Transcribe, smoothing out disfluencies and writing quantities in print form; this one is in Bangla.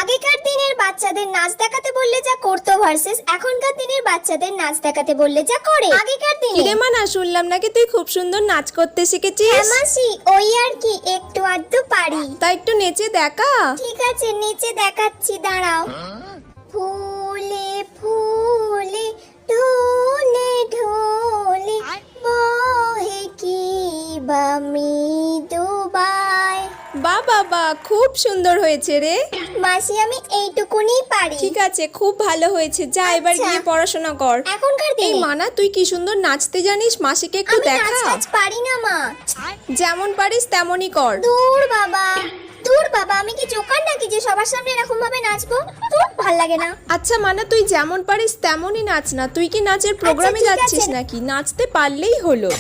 আগেকার দিনের বাচ্চাদের নাচ দেখাতে বললে যা করতো ভার্সেস এখনকার দিনের বাচ্চাদের নাচ দেখাতে বললে যা করে। আগেকার দিনে কিরে মানা, শুনলাম নাকি তুই খুব সুন্দর নাচ করতে শিখেছিস। হ্যাঁ মাসি, ওই আর কি একটু আধটু পারি। তা একটু নেচে দেখা। ঠিক আছে, নিচে দেখাচ্ছি, দাঁড়াও। ফুলে ফুলে ঢোলে ঢোলে বহে কি বা মৃদুবাই। বা বাবা, খুব সুন্দর হয়েছে রে। মাসি আমি এইটুকুনি পারি। ঠিক আছে, খুব ভালো হয়েছে, যা এবার আচ্ছা। গিয়ে পড়াশোনা কর। এখনকার এই দিনে মানা, তুই কি সুন্দর নাচতে জানিস, মাসিকে একটু আমি দেখা। নাচ টাচ পারি না মা। যেমন পারিস তেমনই কর। দূর বাবা, দূর বাবা, আমি কি জোকার নাকি যে সবার সামনে এরকম ভাবে নাচবো? দূর, ভাল লাগে না। আচ্ছা মানা, তুই যেমন পারিস তেমনই নাচ না। তুই কি নাচের প্রোগ্রামে ঠিক যাচ্ছিস আছে। নাকি? নাচতে পারলেই হলো।